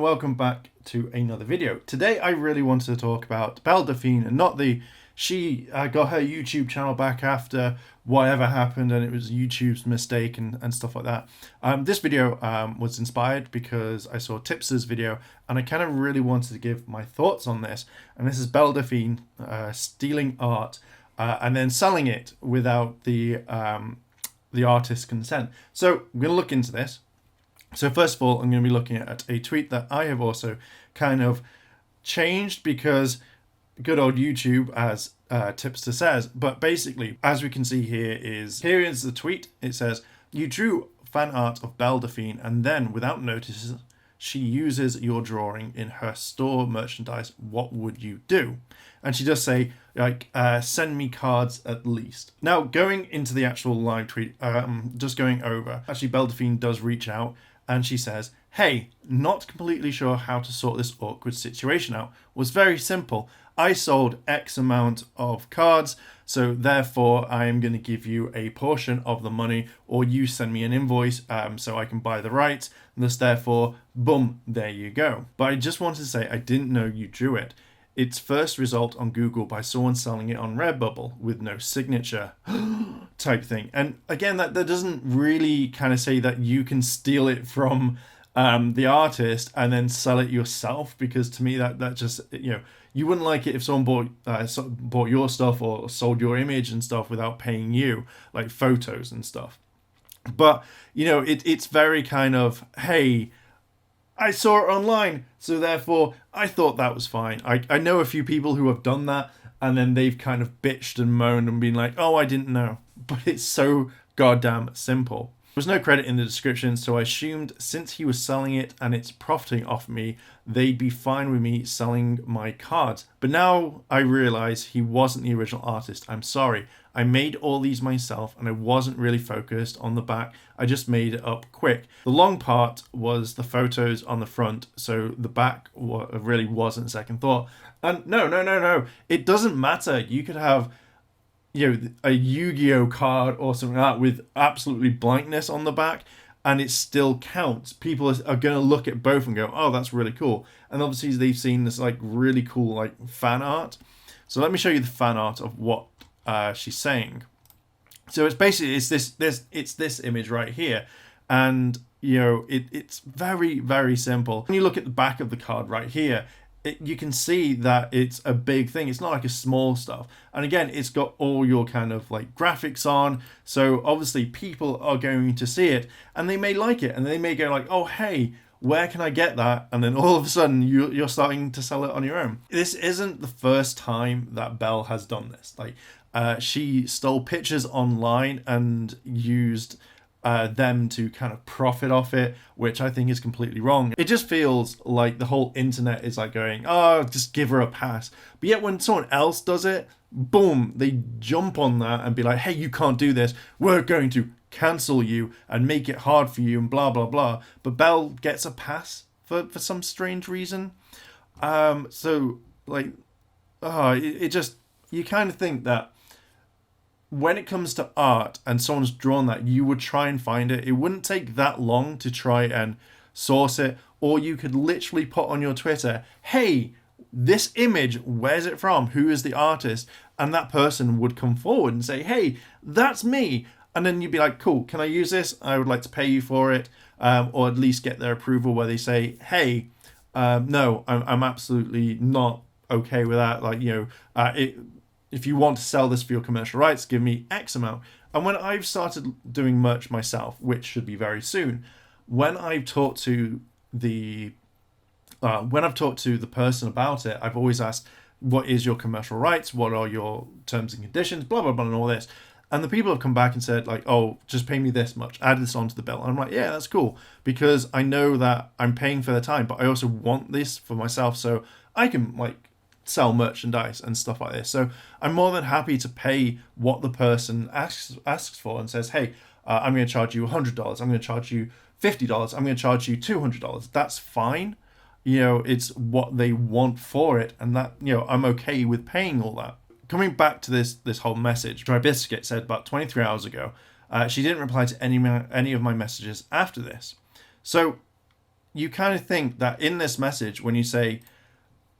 welcome back to another video. Today I really wanted to talk about Belle Delphine, and not she got her YouTube channel back after whatever happened and it was YouTube's mistake and stuff like that. This video was inspired because I saw Tipster's video and I kind of really wanted to give my thoughts on this. And this is Belle Delphine stealing art and then selling it without the artist's consent. So I'm going to look into this. So first of all, I'm going to be looking at a tweet that I have also kind of changed because good old YouTube, as Tipster says. But basically, as we can see here is the tweet. It says, "You drew fan art of Belle Delphine and then without notice, she uses your drawing in her store merchandise. What would you do?" And she does say, like, send me cards at least. Now, going into the actual live tweet, just going over, actually Belle Delphine does reach out and she says, "Hey, not completely sure how to sort this awkward situation out. Was very simple. I sold X amount of cards, so therefore I am going to give you a portion of the money, or you send me an invoice so I can buy the rights. And thus, therefore, boom, there you go." But I just wanted to say I didn't know you drew it. Its first result on Google by someone selling it on Redbubble with no signature type thing. And again, that doesn't really kind of say that you can steal it from the artist and then sell it yourself, because to me that just, you wouldn't like it if someone bought your stuff or sold your image and stuff without paying you, like photos and stuff. But it's very kind of, hey, I saw it online, so therefore I thought that was fine. I know a few people who have done that and then they've kind of bitched and moaned and been like, oh, I didn't know. But it's so goddamn simple. There was no credit in the description, so I assumed since he was selling it and it's profiting off me, they'd be fine with me selling my cards. But now I realize he wasn't the original artist. I'm sorry. I made all these myself and I wasn't really focused on the back. I just made it up quick. The long part was the photos on the front, so the back really wasn't second thought. And no. It doesn't matter. You could have a Yu-Gi-Oh card or something like that with absolutely blankness on the back, and it still counts. People are going to look at both and go, oh, that's really cool. And obviously they've seen this like really cool like fan art. So let me show you the fan art of what she's saying. So it's basically it's this image right here, and it's very, very simple. When you look at the back of the card right here, you can see that it's a big thing. It's not like a small stuff. And again, it's got all your kind of like graphics on. So obviously people are going to see it and they may like it and they may go like, oh, hey, where can I get that? And then all of a sudden you're starting to sell it on your own. This isn't the first time that Belle has done this. Like she stole pictures online and used them to kind of profit off it, which I think is completely wrong. It just feels like the whole internet is like going, oh, just give her a pass. But yet when someone else does it, boom, they jump on that and be like, hey, you can't do this. We're going to cancel you and make it hard for you and blah, blah, blah. But Belle gets a pass for some strange reason. So like, it just, you kind of think that when it comes to art and someone's drawn that, you would try and find it. It wouldn't take that long to try and source it. Or you could literally put on your Twitter, hey, this image, where's it from? Who is the artist? And that person would come forward and say, hey, that's me. And then you'd be like, cool, can I use this? I would like to pay you for it. Or at least get their approval where they say, hey, no, I'm absolutely not okay with that. Like, if you want to sell this for your commercial rights, give me X amount. And when I've started doing merch myself, which should be very soon, when I've talked to the person about it, I've always asked, what is your commercial rights? What are your terms and conditions? Blah, blah, blah, and all this. And the people have come back and said, like, oh, just pay me this much, add this onto the bill. And I'm like, yeah, that's cool, because I know that I'm paying for their time, but I also want this for myself so I can, like, sell merchandise and stuff like this. So I'm more than happy to pay what the person asks for and says, hey, I'm going to charge you $100. I'm going to charge you $50. I'm going to charge you $200. That's fine. It's what they want for it. And that, I'm okay with paying all that. Coming back to this whole message, Dry Biscuit said about 23 hours ago, she didn't reply to any of my messages after this. So you kind of think that in this message, when you say,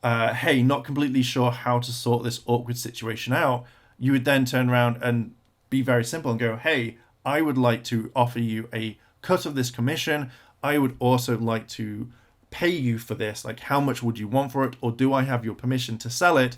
hey, not completely sure how to sort this awkward situation out, you would then turn around and be very simple and go, hey, I would like to offer you a cut of this commission. I would also like to pay you for this. Like, how much would you want for it? Or do I have your permission to sell it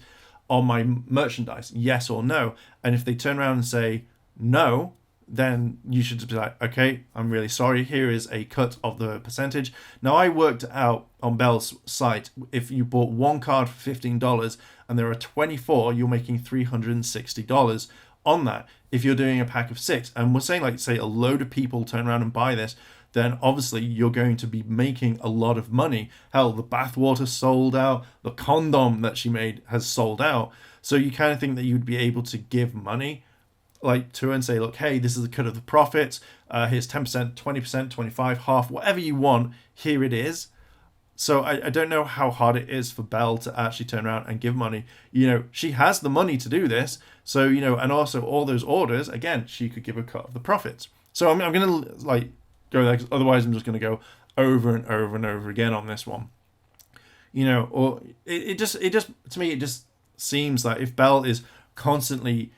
on my merchandise? Yes or no. And if they turn around and say no, then you should just be like, okay, I'm really sorry. Here is a cut of the percentage. Now, I worked out on Belle's site, if you bought one card for $15 and there are 24, you're making $360 on that. If you're doing a pack of 6, and we're saying, like, say a load of people turn around and buy this, then obviously you're going to be making a lot of money. Hell, the bathwater sold out, the condom that she made has sold out. So you kind of think that you'd be able to give money like to her and say, look, hey, this is a cut of the profits. Here's 10%, 20%, 25, half, whatever you want. Here it is. So I don't know how hard it is for Belle to actually turn around and give money. You know, she has the money to do this. So, you know, and also all those orders, again, she could give a cut of the profits. So I'm going to like go there, 'cause otherwise I'm just going to go over and over and over again on this one. You know, or it just to me, it just seems like if Belle is constantly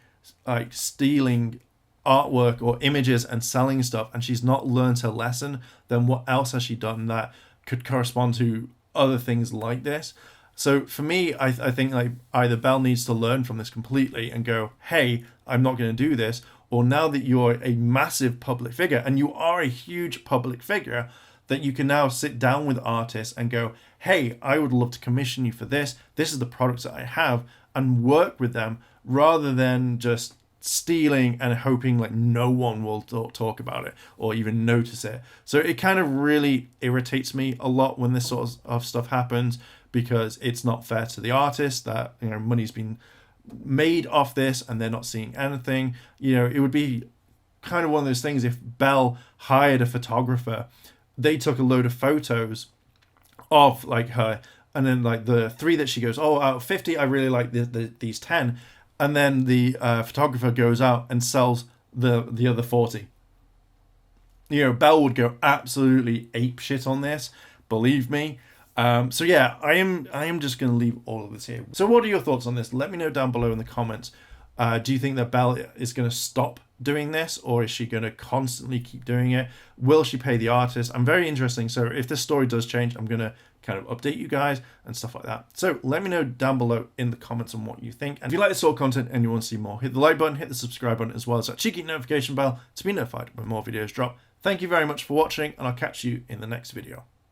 like stealing artwork or images and selling stuff, and she's not learned her lesson, then what else has she done that could correspond to other things like this? So for me, I think like either Belle needs to learn from this completely and go, hey, I'm not going to do this. Or now that you're a massive public figure, and you are a huge public figure, that you can now sit down with artists and go, hey, I would love to commission you for this. This is the products that I have, and work with them rather than just stealing and hoping like no one will talk about it or even notice it. So it kind of really irritates me a lot when this sort of stuff happens, because it's not fair to the artist that, you know, money's been made off this and they're not seeing anything. You know, it would be kind of one of those things if Belle hired a photographer, they took a load of photos of like her, and then like the 3 that she goes, oh, out of 50 I really like these 10, and then the photographer goes out and sells the other 40. You know, Belle would go absolutely ape shit on this, believe me. So yeah, I am just going to leave all of this here. So what are your thoughts on this? Let me know down below in the comments. Do you think that Belle is going to stop doing this, or is she going to constantly keep doing it? Will she pay the artist? I'm very interested. So if this story does change, I'm going to kind of update you guys and stuff like that. So let me know down below in the comments on what you think. And if you like this sort of content and you want to see more, hit the like button, hit the subscribe button, as well as that cheeky notification bell to be notified when more videos drop. Thank you very much for watching, and I'll catch you in the next video.